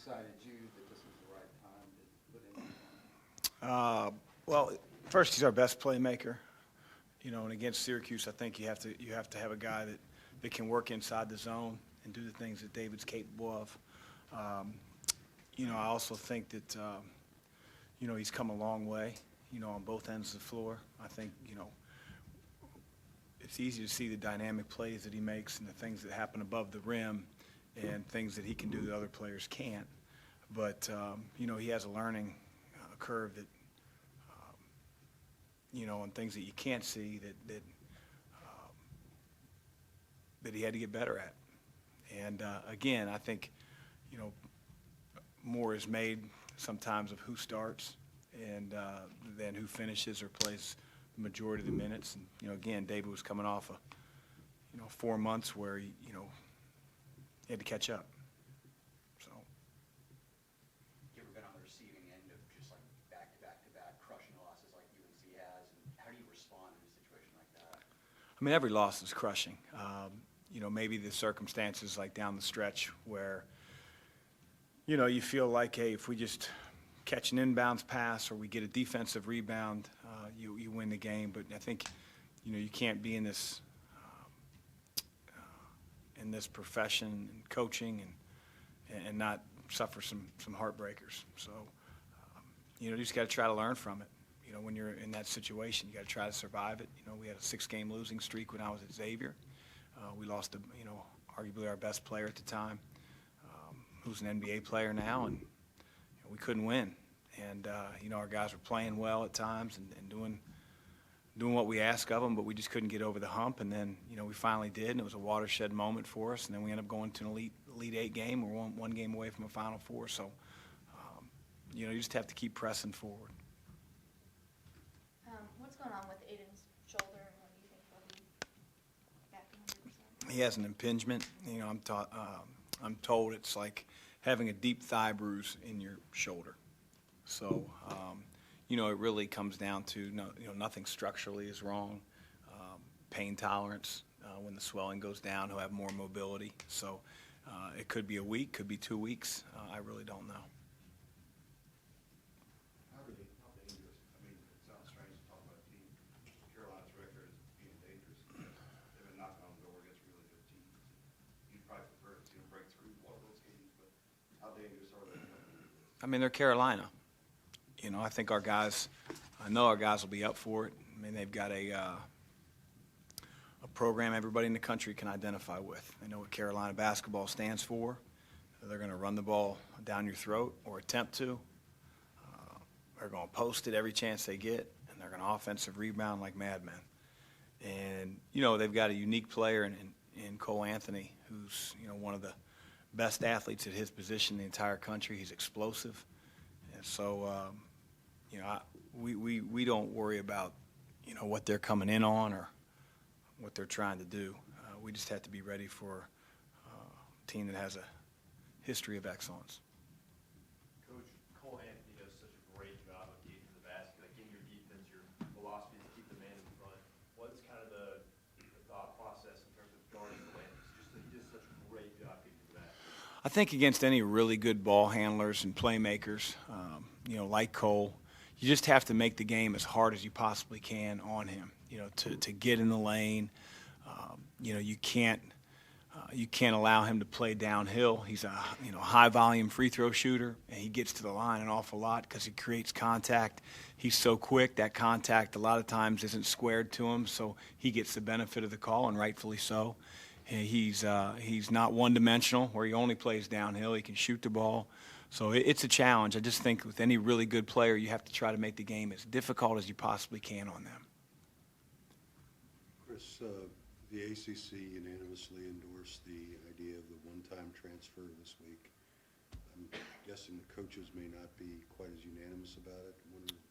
decided you that this was the right time to put in? Well, first, he's our best playmaker. And against Syracuse, I think you have to have a guy that can work inside the zone and do the things that David's capable of. I also think that he's come a long way. On both ends of the floor. I think it's easy to see the dynamic plays that he makes and the things that happen above the rim and things that he can do that other players can't. But he has a learning curve that. And things that you can't see that he had to get better at. And again, I think, more is made sometimes of who starts and than who finishes or plays the majority of the minutes. And, again, David was coming off 4 months where he had to catch up. So. You ever been on the receiving end of just like back-to-back crushing losses like UNC has? And how do you respond in a situation like that? I mean, every loss is crushing. Maybe the circumstances like down the stretch where, you feel like, hey, if we just catch an inbounds pass or we get a defensive rebound, you win the game. But I think, you can't be in this profession and coaching and not suffer some heartbreakers. So, you just got to try to learn from it. When you're in that situation, you got to try to survive it. We had a 6-game losing streak when I was at Xavier. We lost, arguably our best player at the time, who's an NBA player now, and we couldn't win. And our guys were playing well at times and doing what we asked of them, but we just couldn't get over the hump. And then we finally did, and it was a watershed moment for us. And then we ended up going to an Elite Eight game. We're one game away from a Final Four. So you just have to keep pressing forward. What's going on with Aiden's shoulder, and when do you think he'll be back 100%? He has an impingement. I'm told it's like having a deep thigh bruise in your shoulder. So, it really comes down to nothing structurally is wrong. Pain tolerance. When the swelling goes down, he'll have more mobility. So, it could be a week, could be 2 weeks. I really don't know. How dangerous? I mean, it sounds strange to talk about a team. Carolina's record as being dangerous. They've been knocking on the door against really good teams. You'd probably prefer to see them break through one of those games, but how dangerous are they? I mean, they're Carolina. I think I know our guys will be up for it. I mean, they've got a program everybody in the country can identify with. They know what Carolina basketball stands for. They're going to run the ball down your throat or attempt to. They're going to post it every chance they get, and they're going to offensive rebound like madmen. And, they've got a unique player in Cole Anthony, who's, one of the best athletes at his position in the entire country. He's explosive. And so, we don't worry about, what they're coming in on or what they're trying to do. We just have to be ready for a team that has a history of excellence. Coach, Cole Anthony does such a great job of getting to the basket. Like in your defense, your philosophy is to keep the man in front. What's kind of the thought process in terms of guarding Cole Anthony? He does such a great job getting to the basket. I think against any really good ball handlers and playmakers, like Cole, you just have to make the game as hard as you possibly can on him. To get in the lane. You can't allow him to play downhill. He's a high volume free throw shooter, and he gets to the line an awful lot because he creates contact. He's so quick that contact a lot of times isn't squared to him, so he gets the benefit of the call, and rightfully so. And he's not one-dimensional where he only plays downhill. He can shoot the ball. So it's a challenge. I just think with any really good player, you have to try to make the game as difficult as you possibly can on them. Chris, the ACC unanimously endorsed the idea of the one-time transfer this week. I'm guessing the coaches may not be quite as unanimous about it.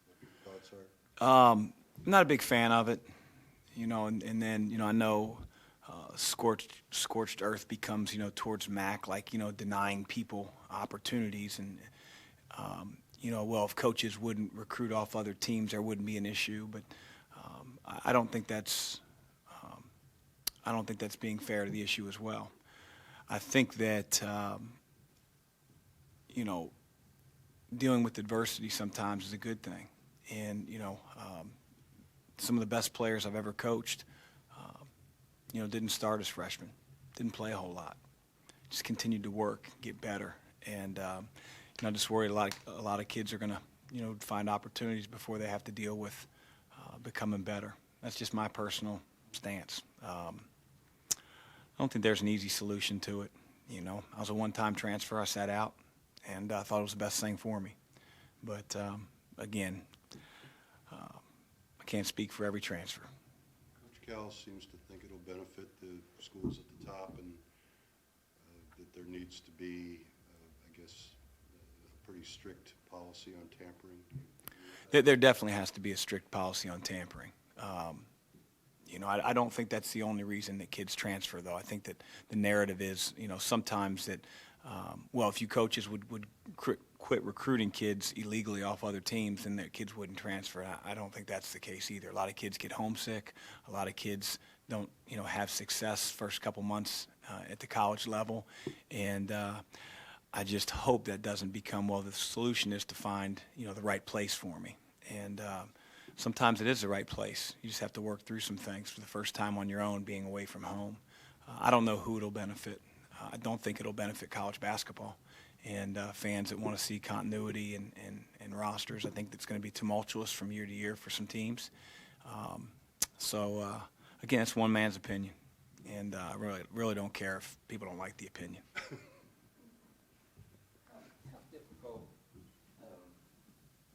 What your thoughts are? I'm not a big fan of it, and then, I know scorched earth becomes, towards Mack, like, denying people opportunities. And, well, if coaches wouldn't recruit off other teams, there wouldn't be an issue. But I don't think that's being fair to the issue as well. I think that, dealing with adversity sometimes is a good thing. And, some of the best players I've ever coached, didn't start as freshmen, didn't play a whole lot, just continued to work, get better. And, I just worry a lot of kids are going to, find opportunities before they have to deal with becoming better. That's just my personal stance. I don't think there's an easy solution to it. I was a one-time transfer. I sat out, and I thought it was the best thing for me. But, again, I can't speak for every transfer. Coach Cal seems to think it'll benefit the schools at the top, and that there needs to be, I guess, a pretty strict policy on tampering. There definitely has to be a strict policy on tampering. I don't think that's the only reason that kids transfer, though. I think that the narrative is, sometimes that, if you coaches would quit recruiting kids illegally off other teams, then their kids wouldn't transfer. I don't think that's the case either. A lot of kids get homesick. A lot of kids don't, have success first couple months at the college level. And I just hope that doesn't become, the solution is to find, the right place for me. And sometimes it is the right place. You just have to work through some things for the first time on your own, being away from home. I don't know who it'll benefit. I don't think it'll benefit college basketball and fans that want to see continuity and rosters. I think that's going to be tumultuous from year to year for some teams. Again, it's one man's opinion, and I really don't care if people don't like the opinion. How difficult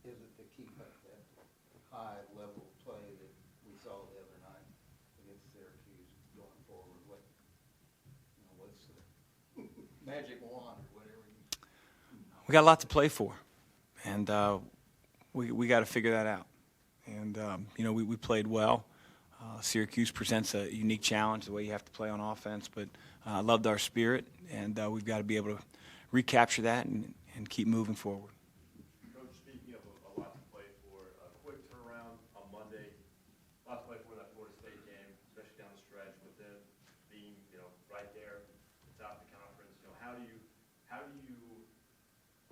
is it to keep up that high level of play that we saw the other night against Syracuse going forward? What's the magic wand or whatever? We got a lot to play for, and we got to figure that out. And we played well. Syracuse presents a unique challenge, the way you have to play on offense, but I loved our spirit, and we've got to be able to recapture that and keep moving forward. Coach, speaking of a lot to play for, a quick turnaround on Monday, a lot to play for in that Florida State game, especially down the stretch with them being, right there at the top of the conference. How do you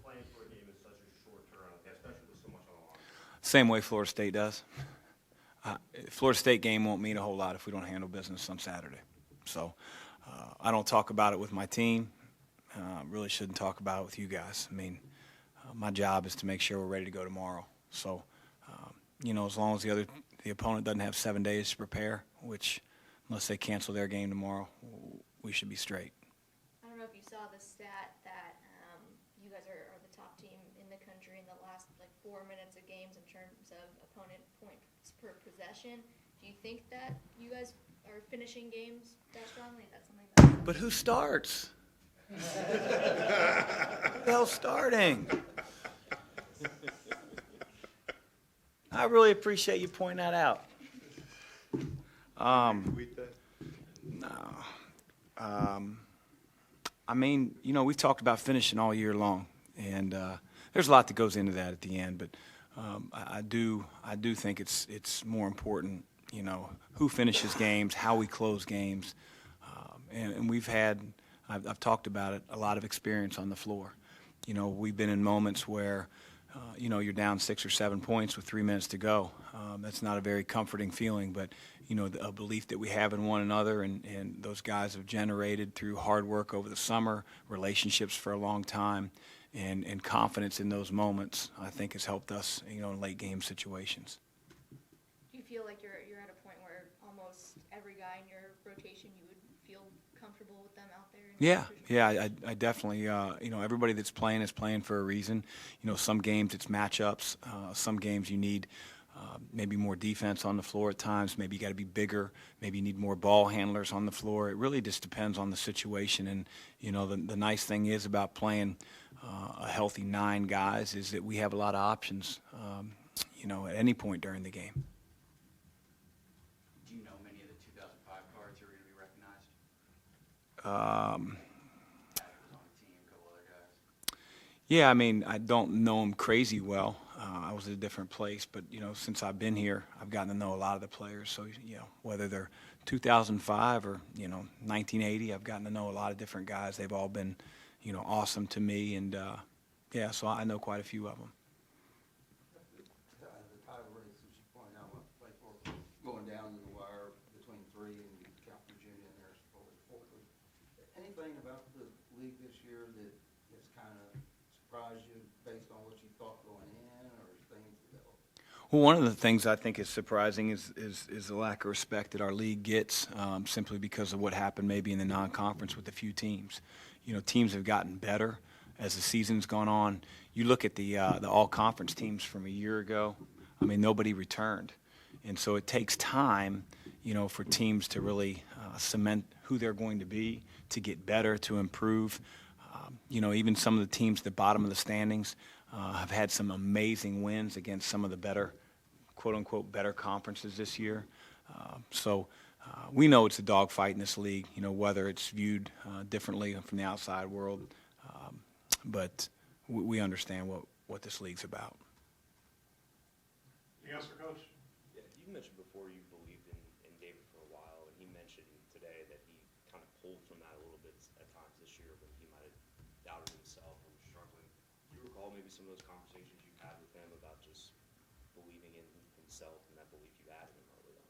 plan for a game in such a short turnaround, especially with so much on the line? Same way Florida State does. Florida State game won't mean a whole lot if we don't handle business on Saturday. So I don't talk about it with my team. Really shouldn't talk about it with you guys. I mean, my job is to make sure we're ready to go tomorrow. So, as long as the opponent doesn't have 7 days to prepare, which unless they cancel their game tomorrow, we should be straight. I don't know if you saw the stat that you guys are the top team in the country in the last 4 minutes of games in terms of opponent points per possession. Do you think that you guys are finishing games that strongly? That's something that. But who starts? Who the hell's starting? I really appreciate you pointing that out. Tweet that? No. We've talked about finishing all year long, and there's a lot that goes into that at the end. But I do think it's more important, who finishes games, how we close games, and we've had. I've talked about it, a lot of experience on the floor. We've been in moments where, you're down 6 or 7 points with 3 minutes to go. That's not a very comforting feeling, but, a belief that we have in one another and those guys have generated through hard work over the summer, relationships for a long time, and confidence in those moments, I think has helped us, in late game situations. Do you feel like you're at a point where almost every guy in your rotation you would feel comfortable with them out there? Yeah, I definitely, everybody that's playing is playing for a reason. Some games it's matchups. Some games you need maybe more defense on the floor at times. Maybe you got to be bigger. Maybe you need more ball handlers on the floor. It really just depends on the situation. And, the nice thing is about playing a healthy 9 guys is that we have a lot of options, at any point during the game. Do you know many of the 2005 cards who are going to be recognized? Um, Mack was on the team, a couple other guys. Yeah, I don't know them crazy well. I was at a different place, but, since I've been here, I've gotten to know a lot of the players. So, whether they're 2005 or, 1980, I've gotten to know a lot of different guys. They've all been, awesome to me, and Yeah, so I know quite a few of them. The title race, as you pointed out, what play for, going down to the wire between three and you count Virginia in there for the fourth. Anything about the league this year that has kind of surprised you based on what you thought going in, or things that? Well, one of the things I think is surprising is the lack of respect that our league gets, simply because of what happened maybe in the non-conference with a few teams. You know, teams have gotten better as the season's gone on. You look at the all-conference teams from a year ago. I mean, nobody returned, and so it takes time, you know, for teams to really cement who they're going to be, to get better, to improve. You know, even some of the teams at the bottom of the standings have had some amazing wins against some of the better, quote-unquote, better conferences this year. We know it's a dogfight in this league, you know, whether it's viewed differently from the outside world. But we understand what this league's about. Anything else for Coach? Yeah, you mentioned before you believed in David for a while, and he mentioned today that he kind of pulled from that a little bit at times this year when he might have doubted himself and was struggling. Do you recall maybe some of those conversations you had with him about just believing in himself and that belief you had in him early on?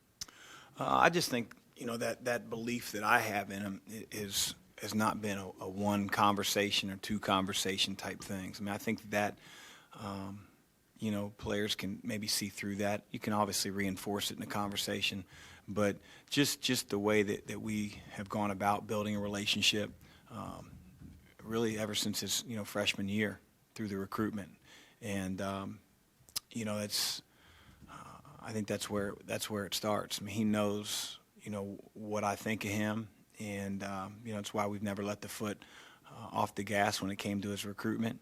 I just think, you know, that belief that I have in him has not been a one conversation or two conversation type things. I mean, I think that, you know, players can maybe see through that. You can obviously reinforce it in a conversation, but just the way that we have gone about building a relationship, really ever since his, you know, freshman year through the recruitment. And, you know, I think that's where it starts. I mean, he knows, you know, what I think of him. And, you know, it's why we've never let the foot off the gas when it came to his recruitment.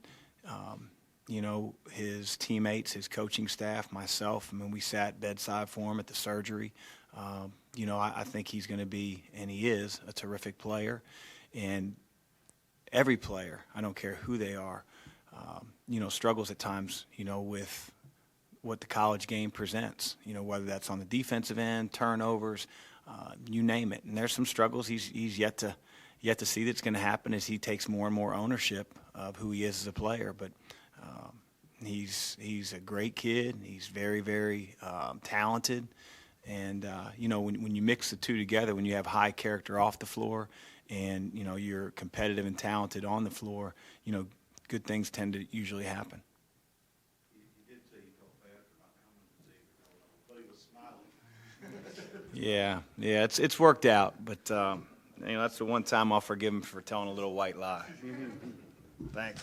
You know, his teammates, his coaching staff, myself, I mean, we sat bedside for him at the surgery. You know, I think he's going to be, and he is, a terrific player. And every player, I don't care who they are, you know, struggles at times, you know, with what the college game presents, you know, whether that's on the defensive end, turnovers, you name it. And there's some struggles he's yet to see that's going to happen as he takes more and more ownership of who he is as a player. But he's a great kid. He's very, very talented. And, you know, when you mix the two together, when you have high character off the floor and, you know, you're competitive and talented on the floor, you know, good things tend to usually happen. He did say he felt bad for not coming to Xavier, but he was smiling. Yeah, it's worked out, but you know, that's the one time I'll forgive him for telling a little white lie. Thanks.